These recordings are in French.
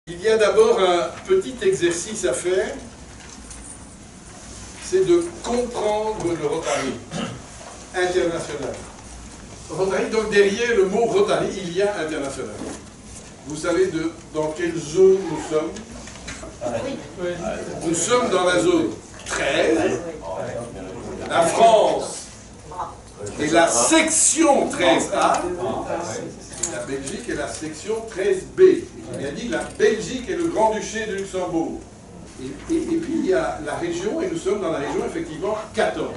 Il y a d'abord un petit exercice à faire, c'est de comprendre le Rotary international. Rotary, donc derrière le mot Rotary, il y a international. Vous savez dans quelle zone nous sommes? Nous sommes dans la zone 13, la France est la section 13A, la Belgique est la section 13B. Il a dit la Belgique est le Grand-Duché de Luxembourg. Et puis il y a la région, et nous sommes dans la région effectivement 14.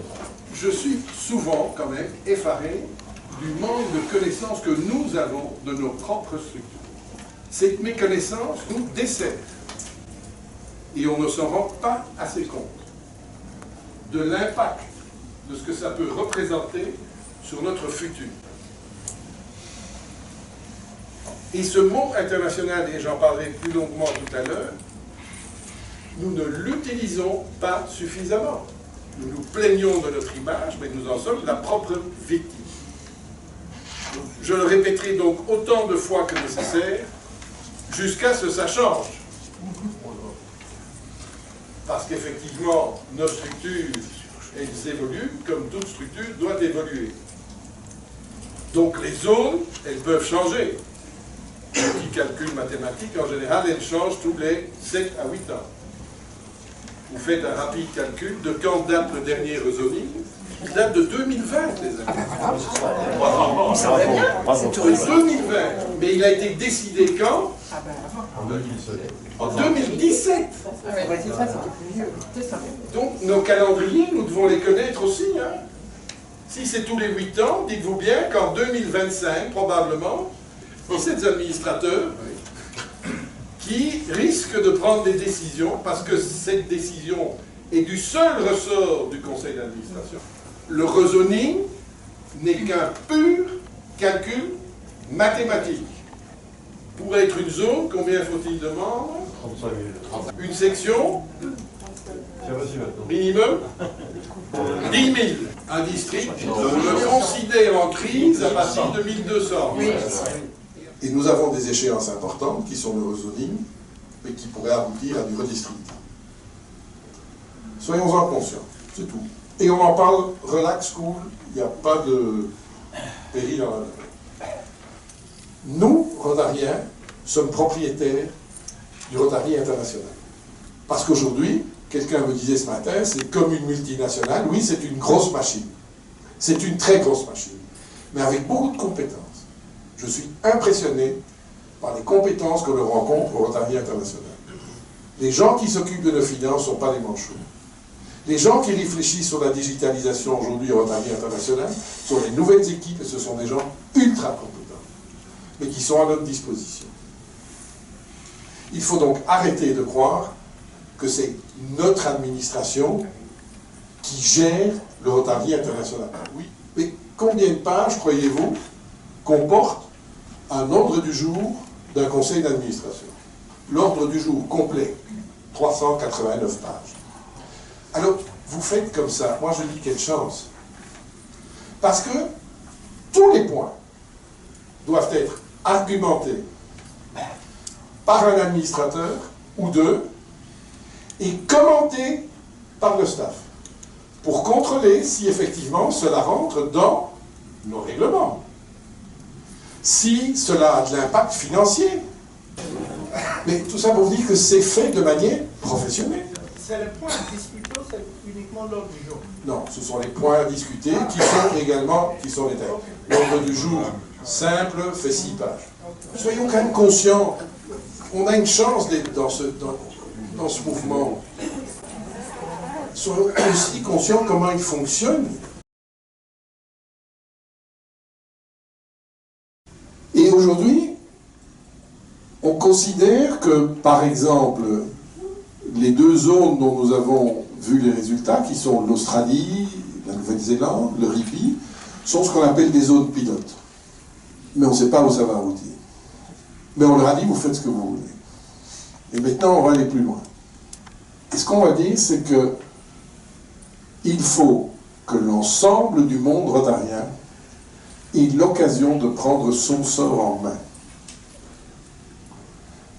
Je suis souvent quand même effaré du manque de connaissances que nous avons de nos propres structures. Cette méconnaissance nous dessert. Et on ne s'en rend pas assez compte de l'impact de ce que ça peut représenter sur notre futur. Et ce mot international, et j'en parlerai plus longuement tout à l'heure, nous ne l'utilisons pas suffisamment. Nous nous plaignons de notre image, mais nous en sommes la propre victime. Je le répéterai donc autant de fois que nécessaire, jusqu'à ce que ça change. Parce qu'effectivement, nos structures, elles évoluent comme toute structure doit évoluer. Donc les zones, elles peuvent changer. Les petits calculs mathématiques, en général, elles changent tous les 7 à 8 ans. Vous faites un rapide calcul de quand date le dernier rezoning. Il date de 2020, les amis. De 2020. Mais il a été décidé quand? En 2017. Donc nos calendriers, nous devons les connaître aussi. Hein. Si c'est tous les 8 ans, dites-vous bien qu'en 2025, probablement, il y a ces administrateurs qui risquent de prendre des décisions parce que cette décision est du seul ressort du conseil d'administration. Le rezoning n'est qu'un pur calcul mathématique. Pour être une zone, combien faut-il de membres? 35 000. Une section? Minimum 10 000. Un district, on le considère en crise à partir de 1200. Et nous avons des échéances importantes qui sont le rezoning, mais qui pourraient aboutir à du redistributif. Soyons-en conscients, c'est tout. Et on en parle relax, cool, il n'y a pas de péril dans la vie. Nous, Rotariens, sommes propriétaires du Rotary international. Parce qu'aujourd'hui, quelqu'un me disait ce matin, c'est comme une multinationale, oui, c'est une grosse machine. C'est une très grosse machine, mais avec beaucoup de compétences. Je suis impressionné par les compétences que l'on rencontre au Rotary international. Les gens qui s'occupent de nos finances ne sont pas des manchots. Les gens qui réfléchissent sur la digitalisation aujourd'hui au Rotary international sont les nouvelles équipes et ce sont des gens ultra compétents, mais qui sont à notre disposition. Il faut donc arrêter de croire que c'est notre administration qui gère le Rotary international. Oui, mais combien de pages, croyez-vous, comporte un ordre du jour d'un conseil d'administration? L'ordre du jour complet, 389 pages. Alors, vous faites comme ça. Moi, je dis quelle chance. Parce que tous les points doivent être argumentés par un administrateur ou deux et commentés par le staff pour contrôler si effectivement cela rentre dans nos règlements. Si cela a de l'impact financier. Mais tout ça pour vous dire que c'est fait de manière professionnelle. C'est les points à discuter, c'est uniquement l'ordre du jour. Non, ce sont les points à discuter qui sont également détaillés. L'ordre du jour simple fait 6 pages. Soyons quand même conscients. On a une chance d'être dans ce mouvement. Soyons aussi conscients comment il fonctionne. Et aujourd'hui, on considère que, par exemple, les 2 zones dont nous avons vu les résultats, qui sont l'Australie, la Nouvelle-Zélande, le RIPI, sont ce qu'on appelle des zones pilotes. Mais on ne sait pas où ça va aboutir. Mais on leur a dit, vous faites ce que vous voulez. Et maintenant, on va aller plus loin. Et ce qu'on va dire, c'est que il faut que l'ensemble du monde rotarien ait l'occasion de prendre son sort en main.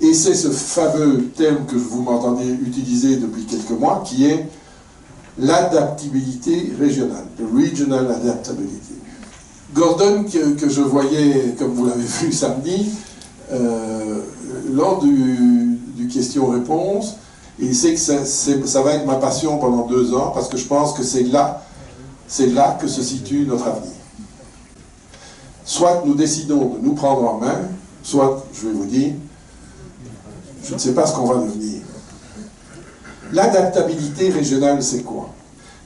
Et Et c'est ce fameux terme que vous m'entendez utiliser depuis quelques mois, qui est l'adaptabilité régionale, the regional adaptability. Gordon, que je voyais, comme vous l'avez vu samedi, lors du question-réponse, et il sait que ça va être ma passion pendant 2 ans, parce que je pense que c'est là que se situe notre avenir. Soit nous décidons de nous prendre en main, soit, je vais vous dire, je ne sais pas ce qu'on va devenir. L'adaptabilité régionale, c'est quoi?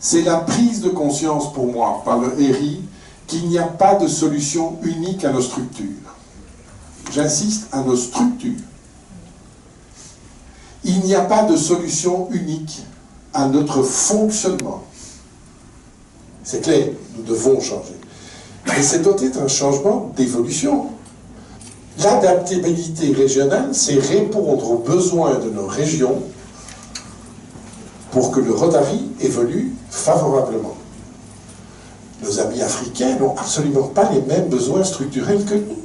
C'est la prise de conscience pour moi, par le RI, qu'il n'y a pas de solution unique à nos structures. J'insiste, à nos structures. Il n'y a pas de solution unique à notre fonctionnement. C'est clair, nous devons changer. Mais c'est doit être un changement d'évolution. L'adaptabilité régionale, c'est répondre aux besoins de nos régions pour que le Rotary évolue favorablement. Nos amis africains n'ont absolument pas les mêmes besoins structurels que nous.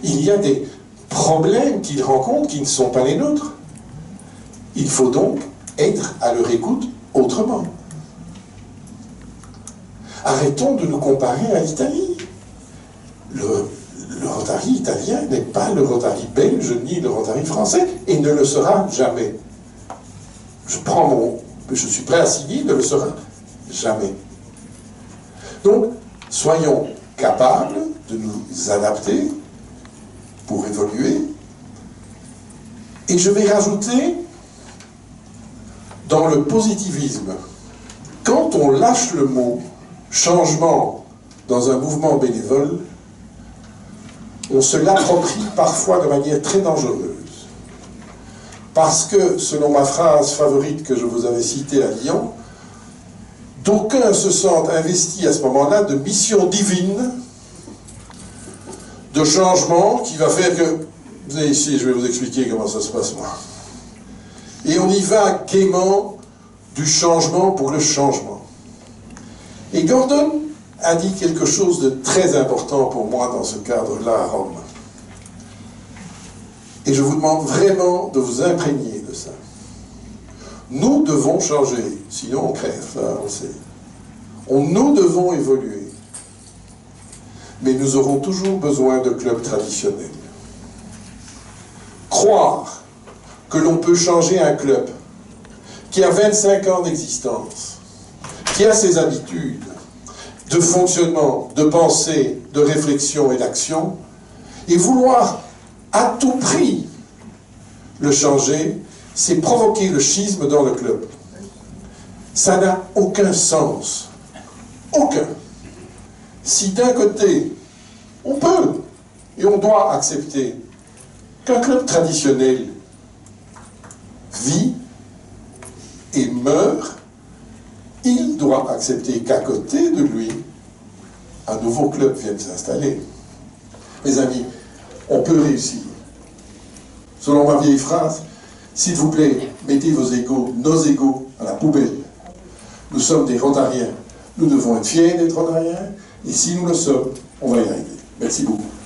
Il y a des problèmes qu'ils rencontrent qui ne sont pas les nôtres. Il faut donc être à leur écoute autrement. Arrêtons de nous comparer à l'Italie. Le Rotary italien n'est pas le Rotary belge ni le Rotary français et ne le sera jamais. Je suis prêt à signer, ne le sera jamais. Donc, soyons capables de nous adapter pour évoluer. Et je vais rajouter, dans le positivisme, quand on lâche le mot changement dans un mouvement bénévole, on se l'approprie parfois de manière très dangereuse. Parce que, selon ma phrase favorite que je vous avais citée à Lyon, d'aucuns se sentent investis à ce moment-là de mission divine, de changement qui va faire que... Vous venez ici, je vais vous expliquer comment ça se passe, moi. Et on y va gaiement du changement pour le changement. Et Gordon a dit quelque chose de très important pour moi dans ce cadre-là à Rome. Et je vous demande vraiment de vous imprégner de ça. Nous devons changer, sinon on crève, ça, on sait. Nous devons évoluer. Mais nous aurons toujours besoin de clubs traditionnels. Croire que l'on peut changer un club qui a 25 ans d'existence, qui a ses habitudes de fonctionnement, de pensée, de réflexion et d'action, et vouloir à tout prix le changer, c'est provoquer le schisme dans le club. Ça n'a aucun sens. Aucun. Si d'un côté, on peut et on doit accepter qu'un club traditionnel vit et meurt, il doit accepter qu'à côté de lui, un nouveau club vienne s'installer. Mes amis, on peut réussir. Selon ma vieille phrase, s'il vous plaît, mettez vos égos, nos égos, à la poubelle. Nous sommes des Rotariens. Nous devons être fiers d'être Rotariens, et si nous le sommes, on va y arriver. Merci beaucoup.